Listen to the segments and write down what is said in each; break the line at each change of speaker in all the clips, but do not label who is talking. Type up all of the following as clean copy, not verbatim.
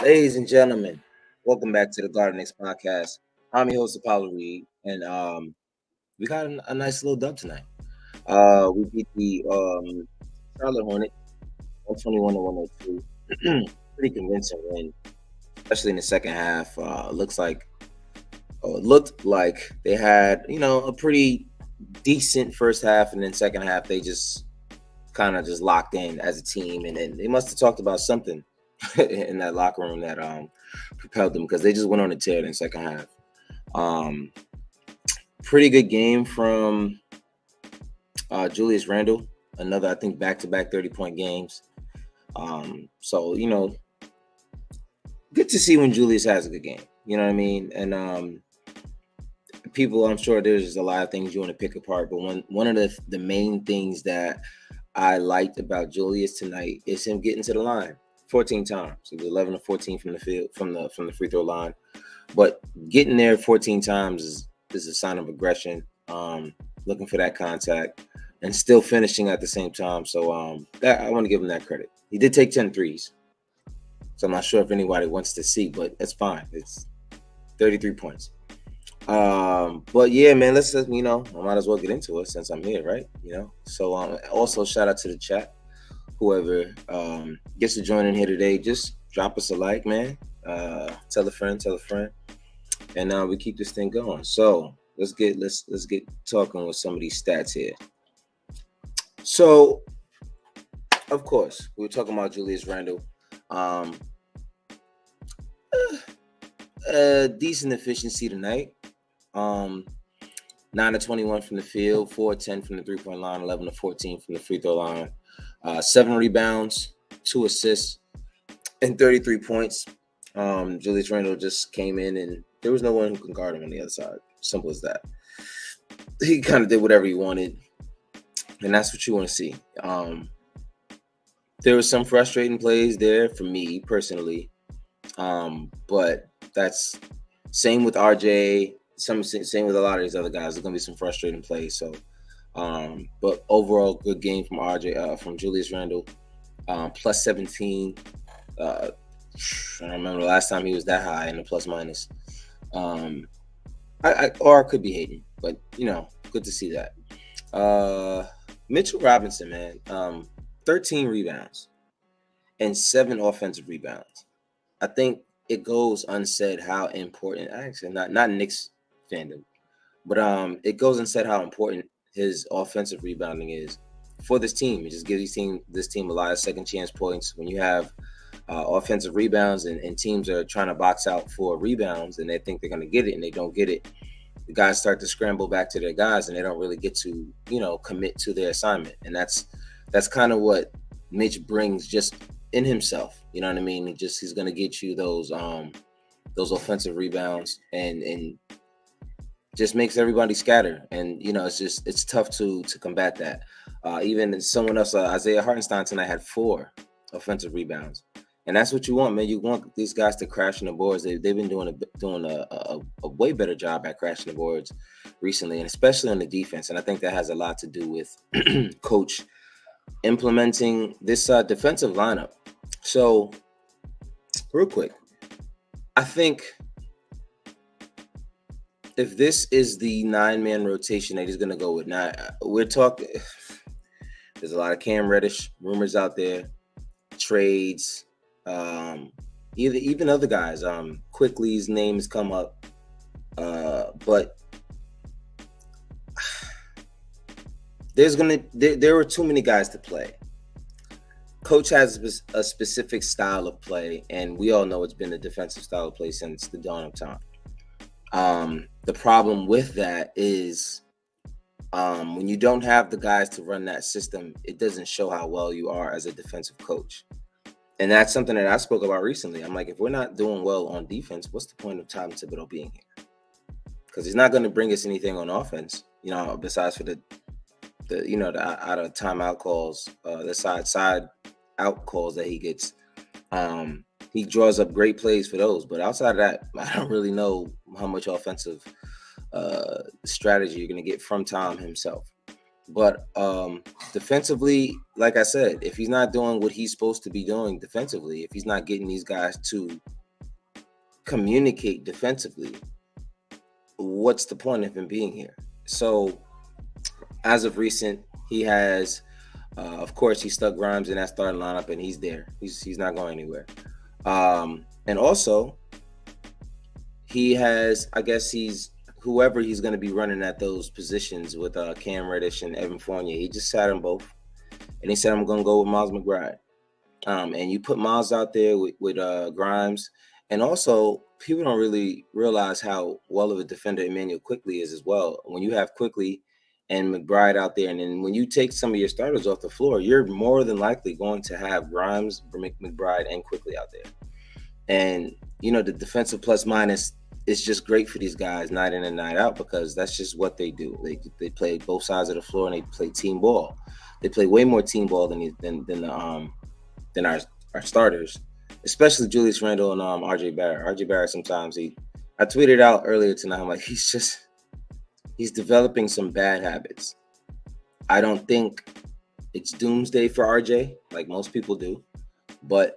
Ladies and gentlemen, welcome back to the Garden Knicks podcast. I'm your host, Apollo Reed, and we got a nice little dub tonight. We beat the Charlotte Hornets 121 to 102. Pretty convincing win, especially in the second half. It looked like they had, a pretty decent first half, and then second half they just kind of just locked in as a team, and then they must have talked about something in that locker room that propelled them because they just went on a tear in the second half. Um, Pretty good game from Julius Randle. Another, I think, back-to-back 30-point games. So good to see when Julius has a good game. You know what I mean? And people, I'm sure there's just a lot of things you want to pick apart, but one of the main things that I liked about Julius tonight is him getting to the line 14 times. He was 11 to 14 from the field, from the free throw line. But getting there 14 times is a sign of aggression. Looking for that contact and still finishing at the same time. So that I want to give him that credit. He did take 10 threes. So I'm not sure if anybody wants to see, but that's fine. It's 33 points. But yeah, man, let's I might as well get into it since I'm here, right? So also shout out to the chat. Whoever gets to join in here today, just drop us a like, man. Tell a friend, and we keep this thing going. So let's get talking with some of these stats here. So, of course, we were talking about Julius Randle. Decent efficiency tonight. 9 to 21 from the field, 4 to 10 from the 3-point line, 11 to 14 from the free throw line, 7 rebounds, 2 assists, and 33 points. Julius Randle just came in, and there was no one who can guard him on the other side. Simple as that. He kind of did whatever he wanted, and that's what you want to see. There was some frustrating plays there for me personally, but that's same with RJ. Same with a lot of these other guys. There's gonna be some frustrating plays. So, but overall, good game from RJ, from Julius Randle, plus 17. I don't remember the last time he was that high in the plus minus. I could be hating, but good to see that. Mitchell Robinson, man, 13 rebounds and 7 offensive rebounds. I think it goes unsaid how important, actually not Knicks fandom, but it goes unsaid how important his offensive rebounding is for this team. It just gives this team a lot of second chance points when you have offensive rebounds and teams are trying to box out for rebounds and they think they're going to get it and they don't get it. The guys start to scramble back to their guys and they don't really get to commit to their assignment, and that's kind of what Mitch brings just in himself. You know what I mean? He's going to get you those offensive rebounds and just makes everybody scatter. And it's tough to combat that. Even someone else, Isaiah Hartenstein tonight had 4 offensive rebounds, and that's what you want, man. You want these guys to crash in the boards. They've been doing a way better job at crashing the boards recently, and especially on the defense. And I think that has a lot to do with coach implementing this defensive lineup. So, real quick, I think if this is the 9-man rotation that he's going to go with, now we're talking, there's a lot of Cam Reddish rumors out there, trades, even other guys. Quickly's name has come up, but there were too many guys to play. Coach has a specific style of play, and we all know it's been a defensive style of play since the dawn of time. The problem with that is when you don't have the guys to run that system, it doesn't show how well you are as a defensive coach. And that's something that I spoke about recently. I'm like, if we're not doing well on defense, what's the point of Tom Thibodeau being here? Because he's not going to bring us anything on offense, besides for the out of timeout calls, the side out calls that he gets. He draws up great plays for those, but outside of that, I don't really know how much offensive strategy you're going to get from Tom himself. But defensively, like I said, if he's not doing what he's supposed to be doing defensively, if he's not getting these guys to communicate defensively, what's the point of him being here? So as of recent, he has, of course, he stuck Grimes in that starting lineup, and he's there. He's not going anywhere. And also, he has, I guess he's whoever he's going to be running at those positions with Cam Reddish and Evan Fournier. He just sat them both, and he said, "I'm going to go with Miles McBride." And you put Miles out there with Grimes, and also people don't really realize how well of a defender Emmanuel Quickley is as well. When you have Quickley and McBride out there, and then when you take some of your starters off the floor, you're more than likely going to have Grimes, McBride, and Quickley out there. And the defensive plus minus is just great for these guys night in and night out, because that's just what they do. They play both sides of the floor, and they play team ball. They play way more team ball than our starters, especially Julius Randle and RJ Barrett. RJ Barrett, sometimes I tweeted out earlier tonight, I'm like, he's developing some bad habits. I don't think it's doomsday for RJ like most people do, but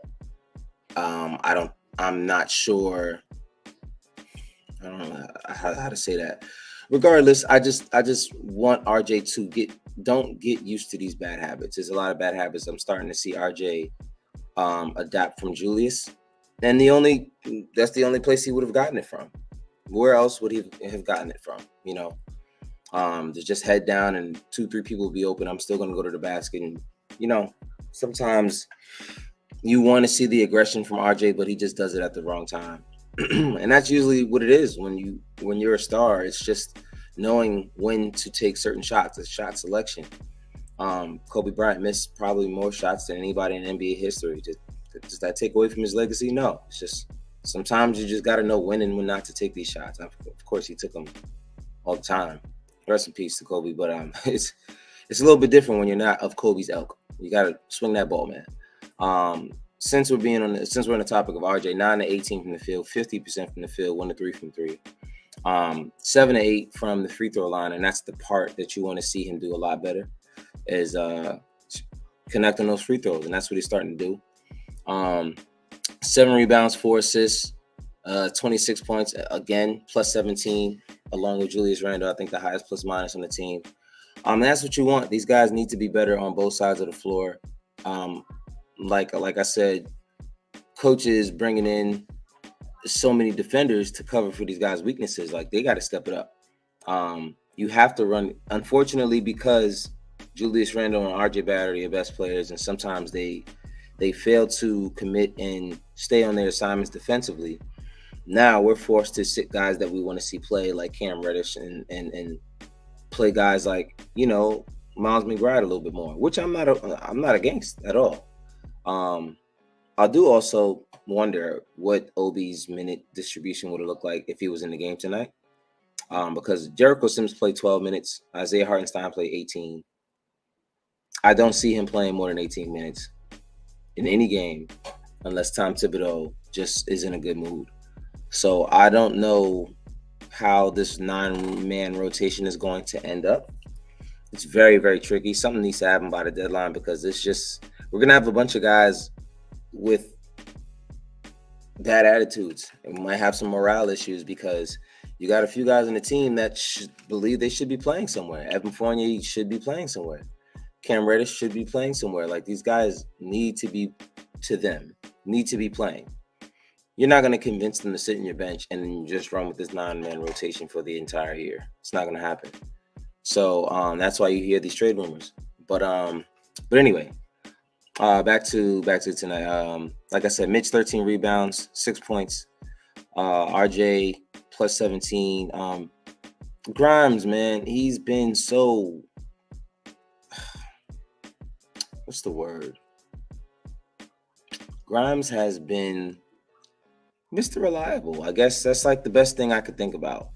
I'm not sure. I don't know how to say that. Regardless, I just want RJ to don't get used to these bad habits. There's a lot of bad habits I'm starting to see RJ adapt from Julius, and that's the only place he would have gotten it from. Where else would he have gotten it from? To just head down and 2-3 people will be open. I'm still going to go to the basket, and sometimes you want to see the aggression from RJ, but he just does it at the wrong time. And that's usually what it is when you're a star. It's just knowing when to take certain shots. It's shot selection. Kobe Bryant missed probably more shots than anybody in NBA history. Does that take away from his legacy? No. It's just sometimes you just got to know when and when not to take these shots. Of course, he took them all the time. Rest in peace to Kobe. But it's a little bit different when you're not of Kobe's ilk. You got to swing that ball, man. Since we're on the topic of RJ, 9-18 from the field, 50% from the field, 1-3 from 3, 7-8 from the free throw line, and that's the part that you want to see him do a lot better, is connecting those free throws, and that's what he's starting to do. 7 rebounds, 4 assists, 26 points, again, plus 17, along with Julius Randle, I think the highest plus minus on the team. That's what you want. These guys need to be better on both sides of the floor. Like I said, coaches bringing in so many defenders to cover for these guys' weaknesses. Like, they got to step it up. You have to run. Unfortunately, because Julius Randle and RJ Barrett are your best players, and sometimes they fail to commit and stay on their assignments defensively. Now we're forced to sit guys that we want to see play, like Cam Reddish, and play guys like Miles McBride a little bit more, which I'm not against at all. I do also wonder what Obi's minute distribution would have looked like if he was in the game tonight. Because Jericho Sims played 12 minutes, Isaiah Hartenstein played 18. I don't see him playing more than 18 minutes in any game unless Tom Thibodeau just is in a good mood. So I don't know how this 9-man rotation is going to end up. It's very, very tricky. Something needs to happen by the deadline, because we're going to have a bunch of guys with bad attitudes, and we might have some morale issues, because you got a few guys on the team that believe they should be playing somewhere. Evan Fournier should be playing somewhere. Cam Reddish should be playing somewhere. Like, these guys need to be playing. You're not going to convince them to sit in your bench and then just run with this 9-man rotation for the entire year. It's not going to happen. So that's why you hear these trade rumors. But anyway, back to tonight. Like I said, Mitch 13 rebounds, 6 points. RJ plus 17. Grimes, man, he's been so. What's the word? Grimes has been Mr. Reliable. I guess that's like the best thing I could think about.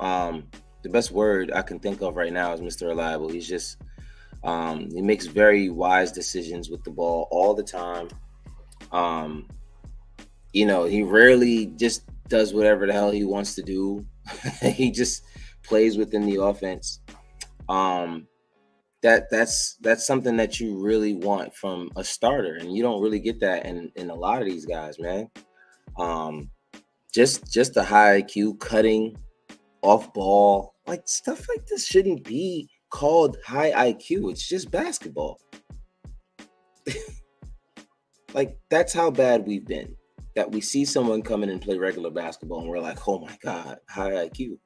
The best word I can think of right now is Mr. Reliable. He's just, he makes very wise decisions with the ball all the time. He rarely just does whatever the hell he wants to do. He just plays within the offense. That's something that you really want from a starter, and you don't really get that in a lot of these guys, man. Just the high IQ, cutting, off ball, like stuff like this shouldn't be called high IQ. It's just basketball. Like, that's how bad we've been. That we see someone come in and play regular basketball and we're like, oh my God, high IQ.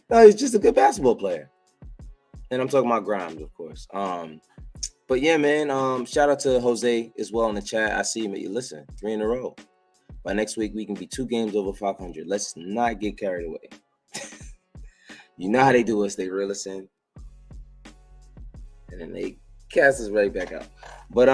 No, he's just a good basketball player. And I'm talking about Grimes, of course. But yeah, man, shout out to Jose as well in the chat. I see him. Listen, 3 in a row. By next week, we can be 2 games over 500. Let's not get carried away. You know how they do us. They reel us in. And then they cast us right back out. But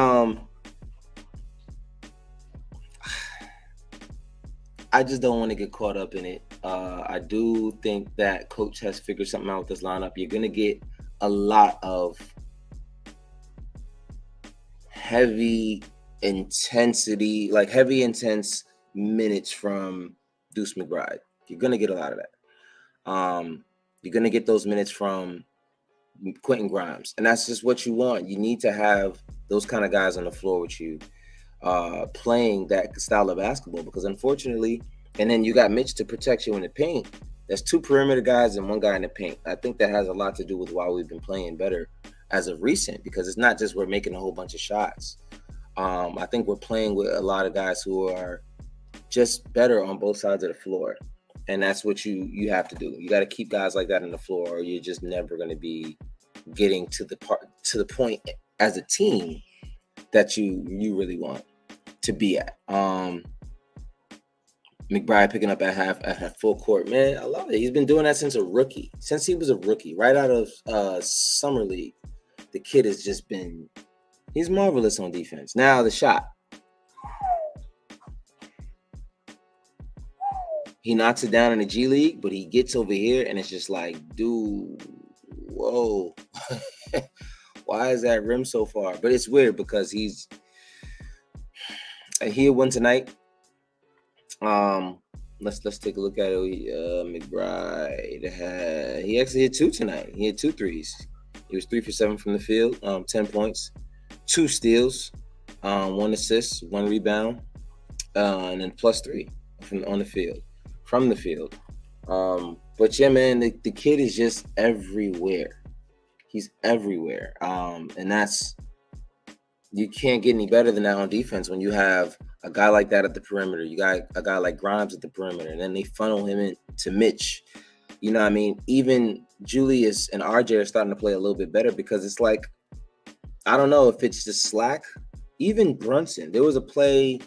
I just don't want to get caught up in it. I do think that coach has figured something out with this lineup. You're going to get a lot of heavy intensity, like heavy intense minutes from Deuce McBride. You're going to get a lot of that. You're going to get those minutes from Quentin Grimes. And that's just what you want. You need to have those kind of guys on the floor with you playing that style of basketball, because unfortunately, and then you got Mitch to protect you in the paint. There's 2 perimeter guys and 1 guy in the paint. I think that has a lot to do with why we've been playing better as of recent, because it's not just we're making a whole bunch of shots. I think we're playing with a lot of guys who are just better on both sides of the floor. And that's what you have to do. You got to keep guys like that on the floor, or you're just never going to be getting to the point as a team that you really want to be at. McBride picking up at full court. Man, I love it. He's been doing that since he was a rookie, right out of summer league. The kid has just been, he's marvelous on defense. Now the shot. He knocks it down in the G League, but he gets over here and it's just like, dude, whoa. Why is that rim so far? But it's weird because he had one tonight. Let's take a look at it. McBride he actually hit 2 tonight. He had 2 threes. He was 3 for 7 from the field, 10 points, 2 steals, 1 assist, 1 rebound, and then +3 from the field. But yeah, man, the kid is just everywhere. He's everywhere. And you can't get any better than that on defense when you have a guy like that at the perimeter. You got a guy like Grimes at the perimeter, and then they funnel him into Mitch. You know what I mean? Even Julius and RJ are starting to play a little bit better, because it's like, I don't know if it's just slack. Even Brunson, there was a play.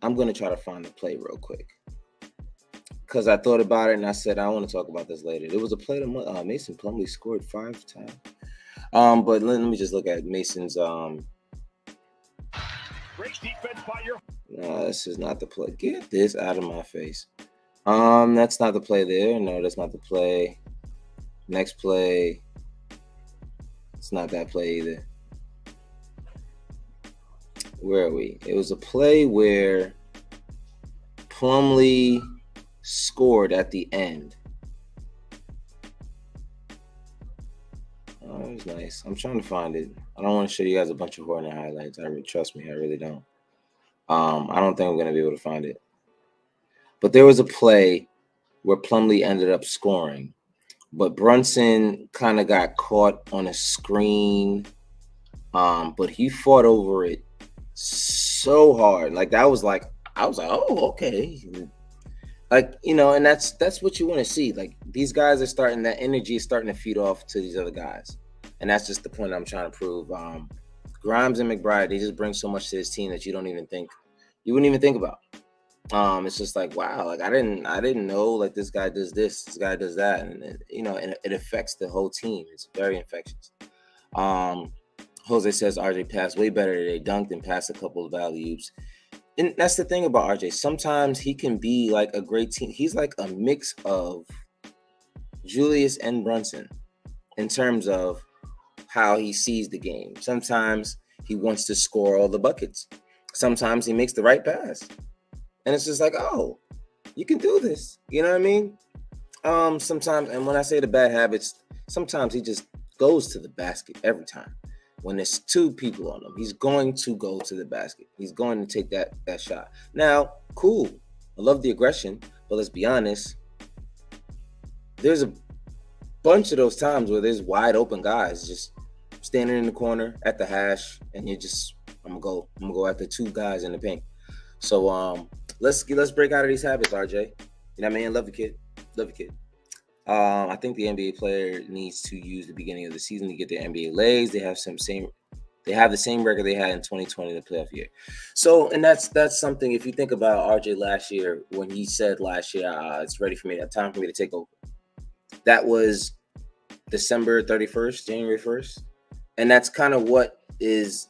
I'm going to try to find the play real quick, because I thought about it and I said, I want to talk about this later. There was a play that Mason Plumlee scored 5 times. But let me just look at Mason's. Great defense by your. No, this is not the play. Get this out of my face. That's not the play there. No, that's not the play. Next play. It's not that play either. Where are we? It was a play where Plumlee scored at the end. Oh, that was nice. I'm trying to find it. I don't want to show you guys a bunch of Hornet highlights. Trust me, I really don't. I don't think I'm going to be able to find it. But there was a play where Plumlee ended up scoring, but Brunson kind of got caught on a screen. But he fought over it so hard. Like, I was like, oh, okay. Like, you know, and that's what you want to see. Like, these guys are that energy is starting to feed off to these other guys. And that's just the point I'm trying to prove. Grimes and McBride, they just bring so much to this team that you wouldn't even think about. It's just like, wow, like I didn't know, like, this guy does this guy does that, and it affects the whole team. It's very infectious. Jose says RJ passed way better today, dunked and passed a couple of alley-oops. And that's the thing about RJ. Sometimes he can be like a great team. He's like a mix of Julius and Brunson in terms of how he sees the game. Sometimes he wants to score all the buckets. Sometimes he makes the right pass. And it's just like, oh, you can do this. You know what I mean? Sometimes, and when I say the bad habits, sometimes he just goes to the basket every time. when there's two people on him, he's going to go to the basket. He's going to take that shot. Now, cool. I love the aggression, but let's be honest. There's a bunch of those times where there's wide open guys just standing in the corner at the hash, and I'm gonna go after two guys in the paint. So let's break out of these habits, RJ. You know what I mean? Love the kid. I think the NBA player needs to use the beginning of the season to get their NBA legs. They have the same record they had in 2020, the playoff year. So, and that's something. If you think about RJ last year, when he said last year, it's ready for me, time for me to take over. That was December 31st, January 1st, and that's kind of what is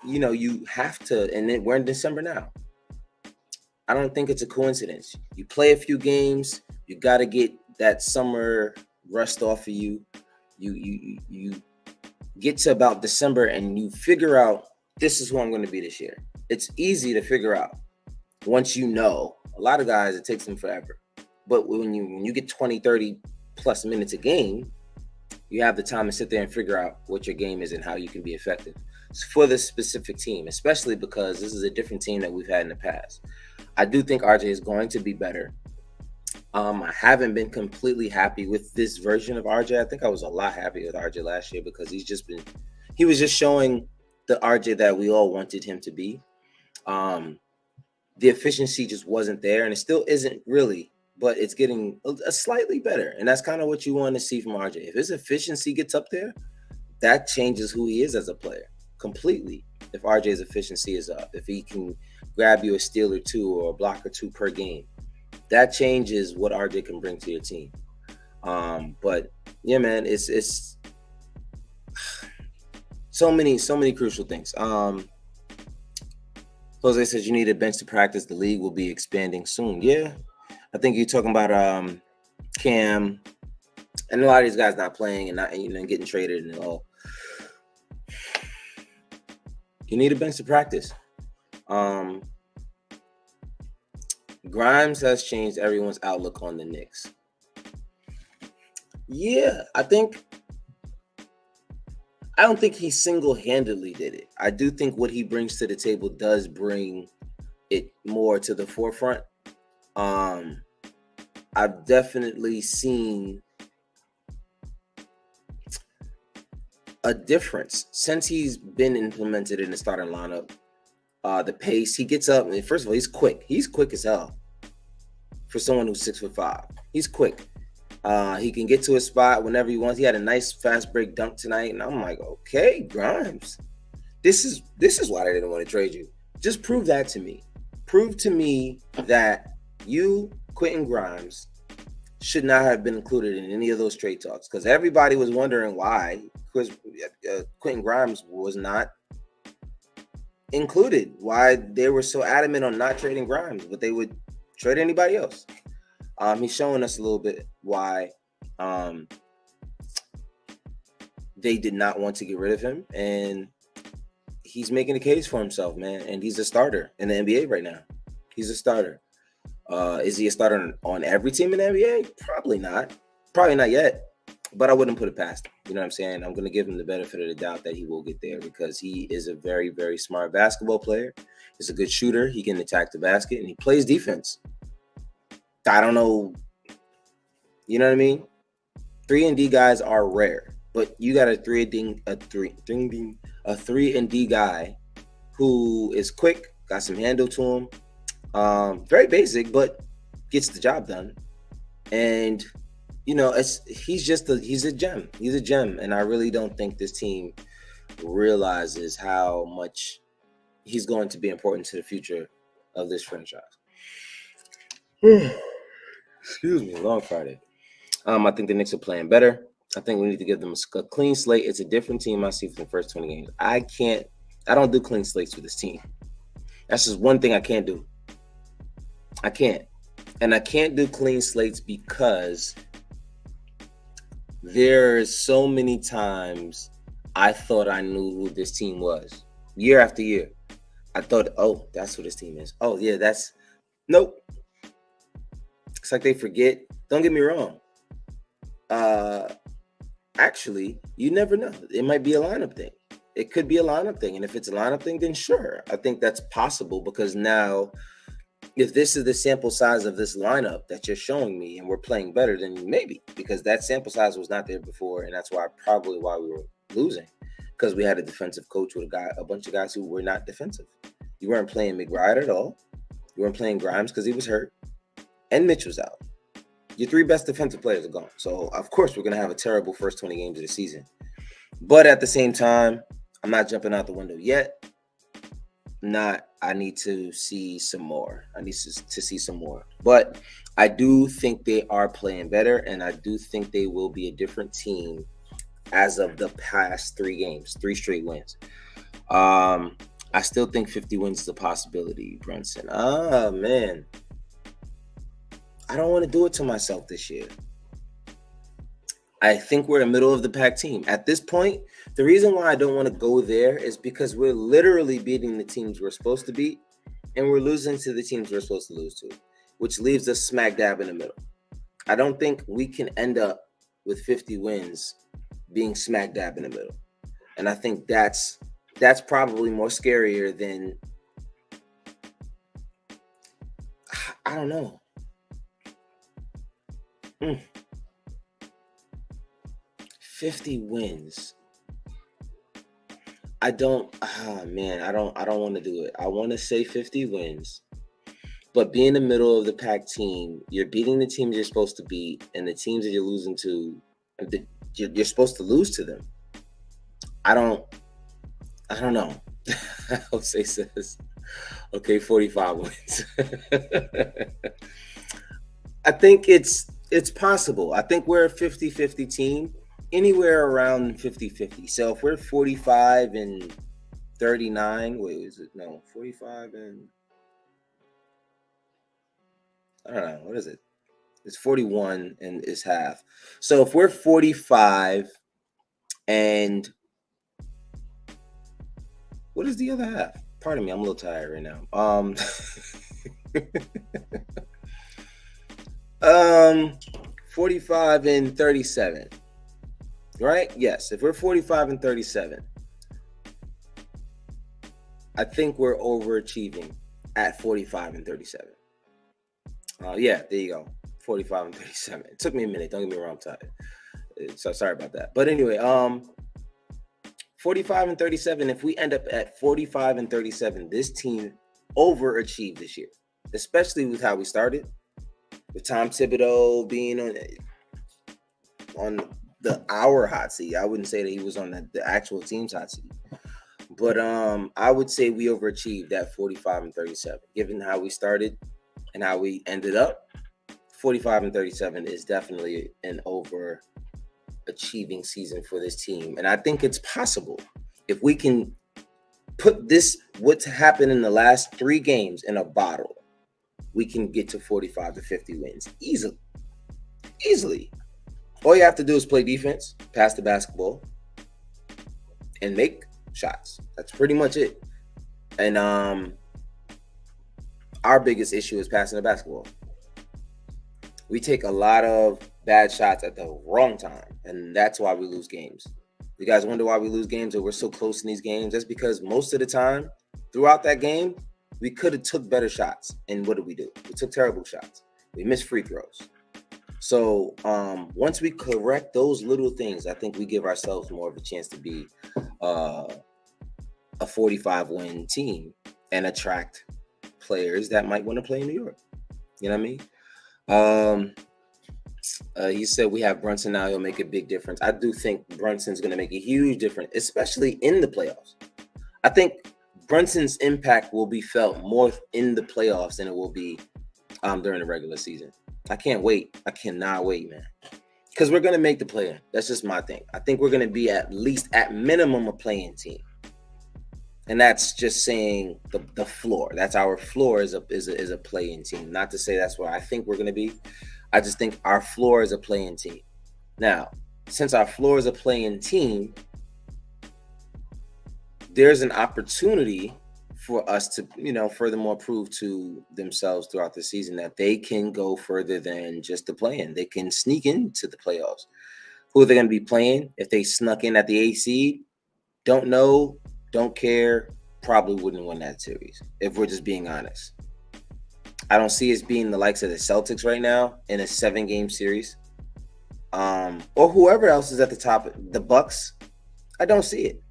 you have to. And then we're in December now. I don't think it's a coincidence. You play a few games, you got to get that summer rust off of you. You get to about December and you figure out, this is who I'm going to be this year. It's easy to figure out once you know. A lot of guys, it takes them forever. But when you get 20, 30 plus minutes a game, you have the time to sit there and figure out what your game is and how you can be effective for this specific team, especially because this is a different team that we've had in the past. I do think RJ is going to be better. I haven't been completely happy with this version of RJ. I think I was a lot happier with RJ last year because he was just showing the RJ that we all wanted him to be. The efficiency just wasn't there, and it still isn't really, but it's getting a slightly better. And that's kind of what you want to see from RJ. If his efficiency gets up there, that changes who he is as a player completely. If RJ's efficiency is up, if he can grab you a steal or two or a block or two per game, that changes what RJ can bring to your team. But yeah, man, it's so many crucial things. Jose says you need a bench to practice. The league will be expanding soon. Yeah, I think you're talking about Cam, and a lot of these guys not playing and not getting traded and all. You need a bench to practice. Grimes has changed everyone's outlook on the Knicks. Yeah, I don't think he single-handedly did it. I do think what he brings to the table does bring it more to the forefront. I've definitely seen a difference since he's been implemented in the starting lineup. The pace, he gets up, and first of all, he's quick. He's quick as hell for someone who's 6'5". He's quick. He can get to a spot whenever he wants. He had a nice fast break dunk tonight, and I'm like, okay, Grimes, this is why they didn't want to trade you. Just prove that to me. Prove to me that you, Quentin Grimes, should not have been included in any of those trade talks, because everybody was wondering why Quentin Grimes was not included, why they were so adamant on not trading Grimes, but they would trade anybody else. He's showing us a little bit why they did not want to get rid of him, and he's making a case for himself, man. And he's a starter in the NBA right now. He's a starter. Is he a starter on every team in the NBA? Probably not yet, but I wouldn't put it past him. You know what I'm saying? I'm going to give him the benefit of the doubt that he will get there, because he is a very, very smart basketball player. He's a good shooter. He can attack the basket, and he plays defense. I don't know. You know what I mean? 3-and-D guys are rare, but you got a 3-and-D guy who is quick, got some handle to him. Very basic, but gets the job done. And he's a gem. He's a gem, and I really don't think this team realizes how much he's going to be important to the future of this franchise. Excuse me, long Friday. I think the Knicks are playing better. I think we need to give them a clean slate. It's a different team I see for the first 20 games. I don't do clean slates with this team. That's just one thing I can't do. I can't. And I can't do clean slates because there's so many times I thought I knew who this team was. Year after year. I thought, oh, that's who this team is. Oh, yeah, nope. It's like they forget. Don't get me wrong. Actually, you never know. It might be a lineup thing. It could be a lineup thing. And if it's a lineup thing, then sure. I think that's possible because now, if this is the sample size of this lineup that you're showing me and we're playing better, then maybe, because that sample size was not there before. And that's why we were losing, because we had a defensive coach with a bunch of guys who were not defensive. You weren't playing McBride at all. You weren't playing Grimes because he was hurt. And Mitch was out. Your 3 best defensive players are gone. So, of course, we're going to have a terrible first 20 games of the season. But at the same time, I'm not jumping out the window yet. I need to see some more. I need to see some more. But I do think they are playing better, and I do think they will be a different team as of the past 3 games, 3 straight wins. I still think 50 wins is a possibility, Brunson. Man. I don't want to do it to myself this year. I think we're a middle of the pack team. At this point, the reason why I don't want to go there is because we're literally beating the teams we're supposed to beat, and we're losing to the teams we're supposed to lose to, which leaves us smack dab in the middle. I don't think we can end up with 50 wins being smack dab in the middle. And I think that's probably more scarier than, I don't know. 50 wins. I don't want to do it. I want to say 50 wins. But being the middle of the pack team, you're beating the teams you're supposed to beat, and the teams that you're losing to, you're supposed to lose to them. I don't know. Jose says, okay, 45 wins. I think it's possible. I think we're a 50-50 team, anywhere around 50-50. So if we're 45 and 39, 45 and, I don't know, what is it? It's 41 and it's half. So if we're 45 and, what is the other half? Pardon me, I'm a little tired right now. 45 and 37, right? Yes, if we're 45 and 37, I think we're overachieving at 45 and 37. Yeah, there you go, 45 and 37. It took me a minute. Don't get me wrong, I'm tired. So sorry about that. But anyway, 45 and 37. If we end up at 45 and 37, this team overachieved this year, especially with how we started. With Tom Thibodeau being on our hot seat. I wouldn't say that he was on the actual team's hot seat. But I would say we overachieved at 45 and 37. Given how we started and how we ended up, 45 and 37 is definitely an overachieving season for this team. And I think it's possible. If we can put what's happened in the last 3 games in a bottle, we can get to 45 to 50 wins easily. All you have to do is play defense, pass the basketball, and make shots. That's pretty much it. And our biggest issue is passing the basketball. We take a lot of bad shots at the wrong time, and that's why we lose games. You guys wonder why we lose games or we're so close in these games? That's because most of the time throughout that game, we could have took better shots. And what did we do? We took terrible shots. We missed free throws. So once we correct those little things, I think we give ourselves more of a chance to be a 45-win team and attract players that might want to play in New York. You know what I mean? He said we have Brunson now. He'll make a big difference. I do think Brunson's going to make a huge difference, especially in the playoffs. I think Brunson's impact will be felt more in the playoffs than it will be during the regular season. I can't wait. I cannot wait, man. Because we're going to make the play-in. That's just my thing. I think we're going to be at minimum a play-in team. And that's just saying the floor. That's our floor is a play-in team. Not to say that's where I think we're going to be. I just think our floor is a play-in team. Now, since our floor is a play-in team, there's an opportunity for us to, furthermore prove to themselves throughout the season that they can go further than just the play-in. They can sneak into the playoffs. Who are they going to be playing? If they snuck in at the 8th seed, Don't know, don't care, probably wouldn't win that series if we're just being honest. I don't see us being the likes of the Celtics right now in a 7-game series. Or whoever else is at the top, the Bucks. I don't see it.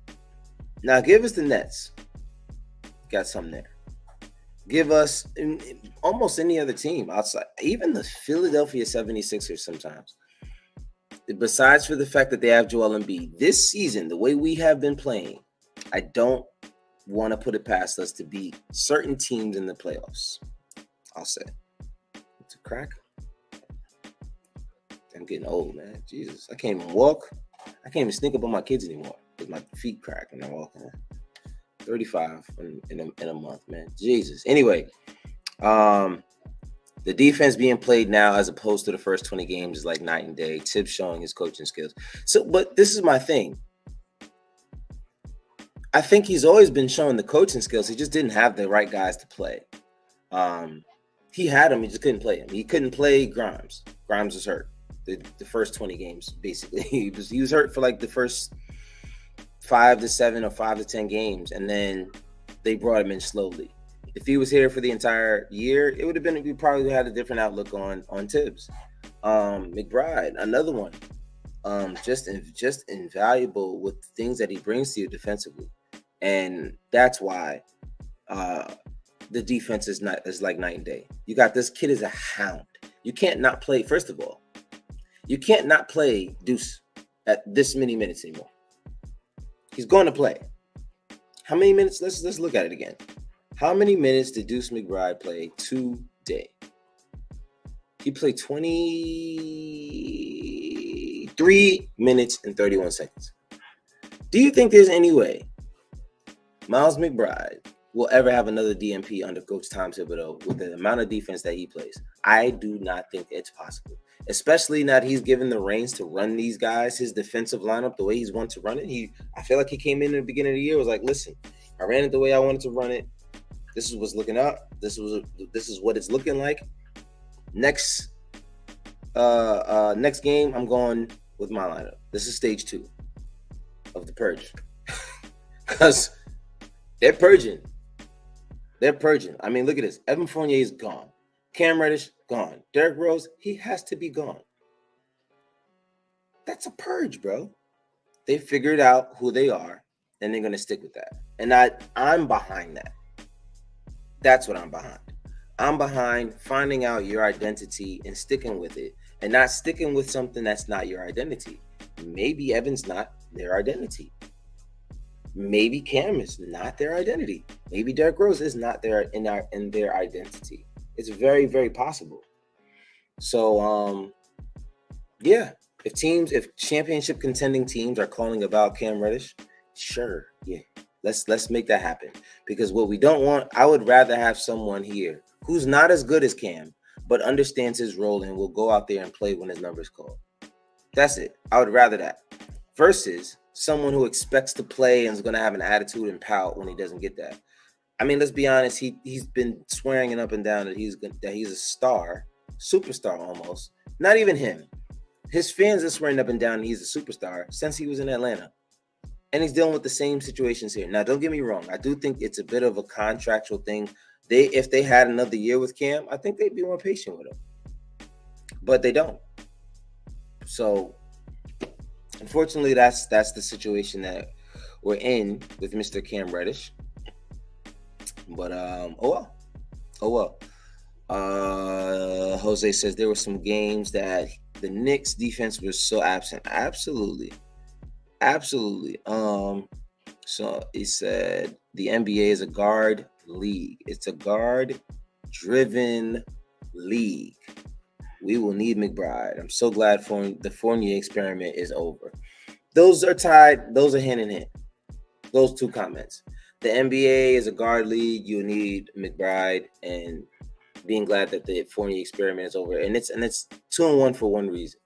Now give us the Nets. Got something there. Give us almost any other team outside, even the Philadelphia 76ers sometimes. Besides for the fact that they have Joel Embiid, this season, the way we have been playing, I don't want to put it past us to beat certain teams in the playoffs. I'll say. It's a crack. I'm getting old, man. Jesus. I can't even walk. I can't even sneak up on my kids anymore because my feet crack when I'm walking. 35 in a month, man. Jesus. Anyway, the defense being played now as opposed to the first 20 games is like night and day. Tibbs showing his coaching skills. So, but this is my thing. I think he's always been showing the coaching skills. He just didn't have the right guys to play. He had him. He just couldn't play him. He couldn't play Grimes. Grimes was hurt. The first 20 games, basically. He was hurt for like the first 5 to 7 or 5 to 10 games, and then they brought him in slowly. If he was here for the entire year, it would have been, we probably had a different outlook on Tibbs. McBride, another one. Just invaluable with things that he brings to you defensively. And that's why the defense is like night and day. You got this kid is a hound. You can't not play, first of all, you can't not play Deuce at this many minutes anymore. He's going to play. How many minutes? Let's look at it again. How many minutes did Deuce McBride play today? He played 23 minutes and 31 seconds. Do you think there's any way Miles McBride will ever have another DNP under Coach Tom Thibodeau with the amount of defense that he plays? I do not think it's possible. Especially now that he's given the reins to run these guys, his defensive lineup, the way he's wanted to run it. I feel like he came in the beginning of the year, was like, listen, I ran it the way I wanted to run it. This is what's looking up. This is what it's looking like. Next game, I'm going with my lineup. This is stage 2 of the purge. Because they're purging. I mean, look at this. Evan Fournier is gone. Cam Reddish, gone. Derrick Rose, he has to be gone. That's a purge, bro. They figured out who they are, and they're going to stick with that. And I'm behind that. That's what I'm behind. I'm behind finding out your identity and sticking with it, and not sticking with something that's not your identity. Maybe Evan's not their identity. Maybe Cam is not their identity. Maybe Derrick Rose is not in their identity. It's very, very possible. So, yeah, if championship contending teams are calling about Cam Reddish, sure, yeah, let's make that happen. Because what we don't want, I would rather have someone here who's not as good as Cam, but understands his role and will go out there and play when his number's called. That's it. I would rather that versus someone who expects to play and is going to have an attitude and pout when he doesn't get that. I mean, let's be honest. He's been swearing it up and down that he's a star, superstar almost. Not even him. His fans are swearing up and down he's a superstar since he was in Atlanta, and he's dealing with the same situations here. Now, don't get me wrong. I do think it's a bit of a contractual thing. If they had another year with Cam, I think they'd be more patient with him, but they don't. So, unfortunately, that's the situation that we're in with Mr. Cam Reddish. But oh well. Jose says there were some games that the Knicks defense was so absent. Absolutely. So he said the NBA is a guard league. It's a guard-driven league. We will need McBride. I'm so glad the Fournier experiment is over. Those are tied. Those are hand in hand. Those two comments. The NBA is a guard league. You need McBride, and being glad that the Fournier experiment is over. And it's 2-1 for one reason.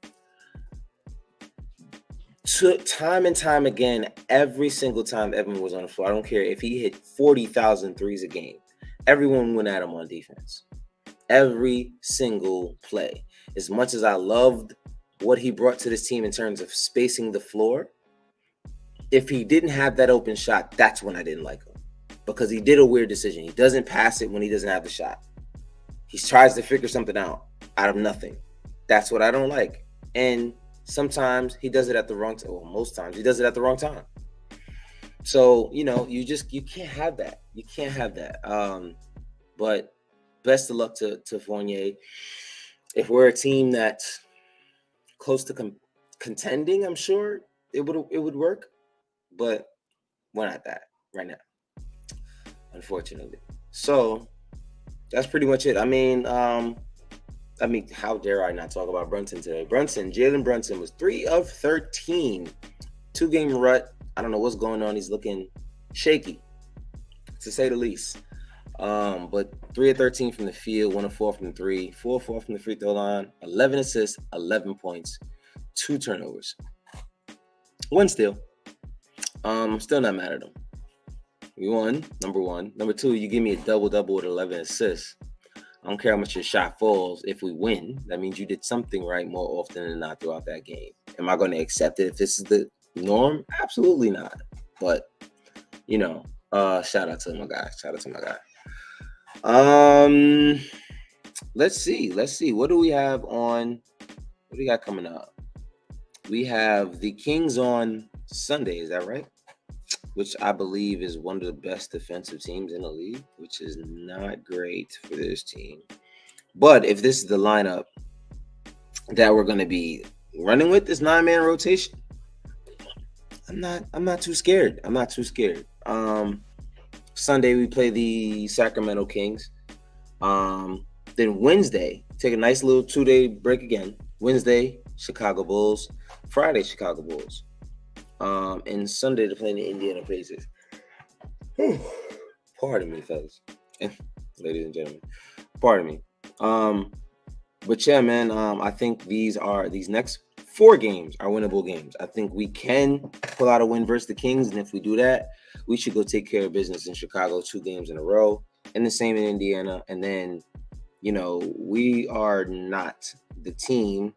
Time and time again, every single time Evan was on the floor, I don't care if he hit 40,000 threes a game, everyone went at him on defense. Every single play. As much as I loved what he brought to this team in terms of spacing the floor, If he didn't have that open shot, that's when I didn't like him, because he did a weird decision. He doesn't pass it when he doesn't have the shot. He tries to figure something out of nothing. That's what I don't like. And sometimes he does it at the wrong time. Well, most times he does it at the wrong time. So, you can't have that. You can't have that. But best of luck to Fournier. If we're a team that's close to contending, I'm sure it would work. But we're not that right now, unfortunately. So that's pretty much it. I mean, how dare I not talk about Brunson today? Jalen Brunson was 3 of 13, 2-game rut. I don't know what's going on. He's looking shaky, to say the least. But 3 of 13 from the field, 1 of 4 from 3, 4 of 4 from the free throw line, 11 assists, 11 points, 2 turnovers, 1 steal. I'm still not mad at him. We won, number one. Number two, you give me a double-double with 11 assists. I don't care how much your shot falls. If we win, that means you did something right more often than not throughout that game. Am I going to accept it if this is the norm? Absolutely not. But, shout out to my guy. Let's see. What do we have on? What do we got coming up? We have the Kings on Sunday. Is that right? Which I believe is one of the best defensive teams in the league, which is not great for this team. But if this is the lineup that we're going to be running with, this 9-man rotation, I'm not too scared. Sunday we play the Sacramento Kings. Then Wednesday, take a nice little 2-day break again. Wednesday, Chicago Bulls. Friday, Chicago Bulls. And Sunday to play the Indiana Pacers. Pardon me, fellas, ladies and gentlemen. Pardon me. But yeah, man. I think these next 4 games are winnable games. I think we can pull out a win versus the Kings, and if we do that, we should go take care of business in Chicago 2 games in a row, and the same in Indiana. And then, we are not the team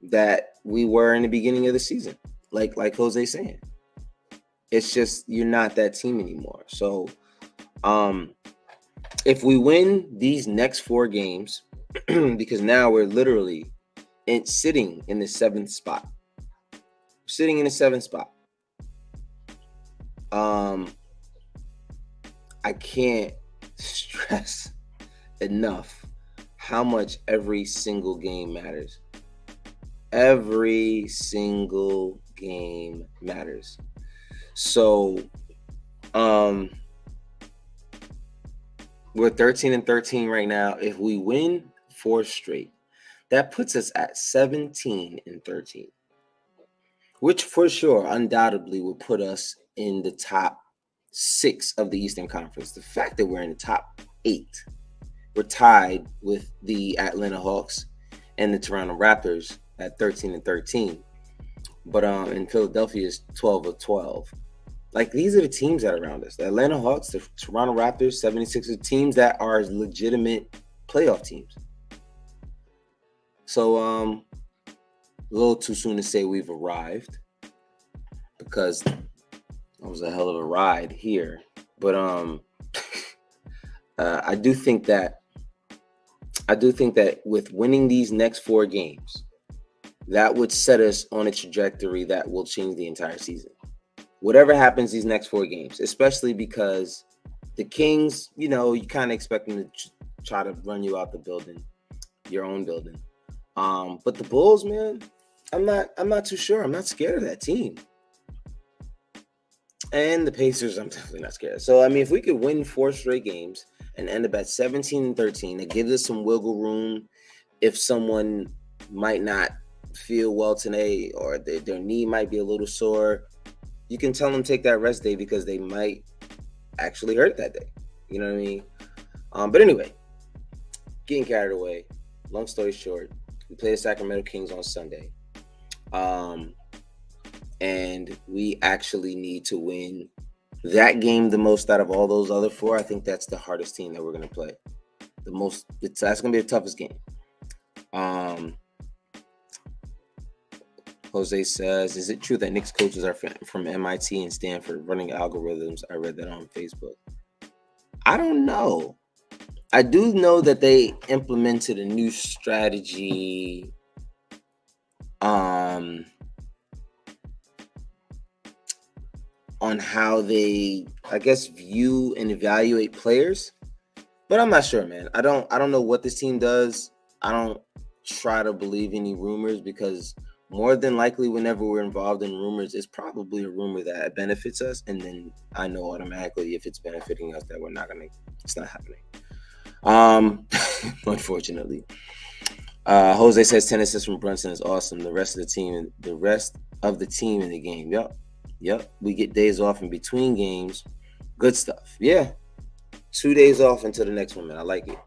that we were in the beginning of the season. Like Jose's saying, it's just you're not that team anymore. So, if we win these next 4 games, because now we're literally sitting in the 7th spot. I can't stress enough how much every single game matters. Every single game matters. So, we're 13 and 13 right now. If we win 4 straight, that puts us at 17 and 13, which for sure, undoubtedly, will put us in the top 6 of the Eastern Conference. The fact that we're in the top 8, we're tied with the Atlanta Hawks and the Toronto Raptors at 13 and 13. But in Philadelphia is 12 of 12. Like, these are the teams that are around us. The Atlanta Hawks, the Toronto Raptors, 76ers, teams that are legitimate playoff teams. So, a little too soon to say we've arrived, because that was a hell of a ride here. But I do think that with winning these next 4 games, that would set us on a trajectory that will change the entire season. Whatever happens these next 4 games, especially because the Kings, you kind of expect them to try to run you out the building, your own building. But the Bulls, man, I'm not too sure. I'm not scared of that team. And the Pacers, I'm definitely not scared. So, I mean, if we could win 4 straight games and end up at 17 and 13, it gives us some wiggle room if someone might not feel well today, or their knee might be a little sore. You can tell them take that rest day, because they might actually hurt that day. You know what I mean? But anyway, getting carried away. Long story short, we play the Sacramento Kings on Sunday. And we actually need to win that game the most out of all those other 4. I think that's the hardest team that we're going to play. That's going to be the toughest game. Jose says, is it true that Knicks coaches are from MIT and Stanford running algorithms? I read that on Facebook. I don't know. I do know that they implemented a new strategy on how they, I guess, view and evaluate players. But I'm not sure, man. I don't know what this team does. I don't try to believe any rumors, because more than likely, whenever we're involved in rumors, it's probably a rumor that benefits us, and then I know automatically if it's benefiting us that it's not happening. Unfortunately. Jose says 10 assists from Brunson is awesome. The rest of the team in the game. Yep. We get days off in between games. Good stuff. Yeah. 2 days off until the next one, man. I like it.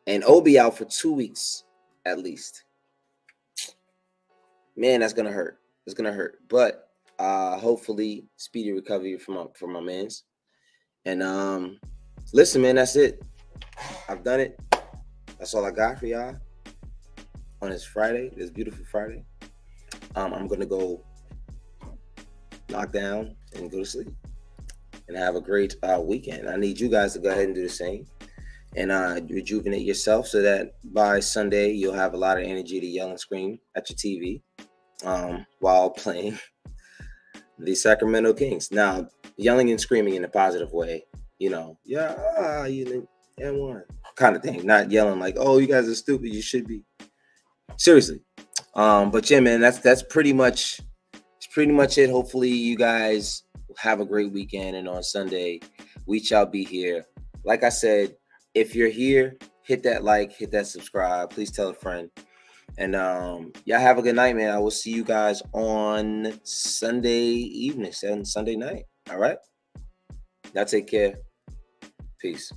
And Obi out for 2 weeks at least. Man, that's gonna hurt. It's gonna hurt. But hopefully speedy recovery for my mans. And listen, man, that's it. I've done it. That's all I got for y'all on this Friday, this beautiful Friday. I'm gonna go knock down and go to sleep and have a great weekend. I need you guys to go ahead and do the same and rejuvenate yourself so that by Sunday you'll have a lot of energy to yell and scream at your TV while playing the Sacramento Kings. Now, yelling and screaming in a positive way, one kind of thing. Not yelling like, "Oh, you guys are stupid. You should be." Seriously. But yeah, man, that's pretty much it. Hopefully you guys have a great weekend, and on Sunday we shall be here. Like I said, if you're here, hit that like, hit that subscribe. Please tell a friend. And y'all have a good night, man. I will see you guys on Sunday evening and Sunday night. All right. Y'all take care. Peace.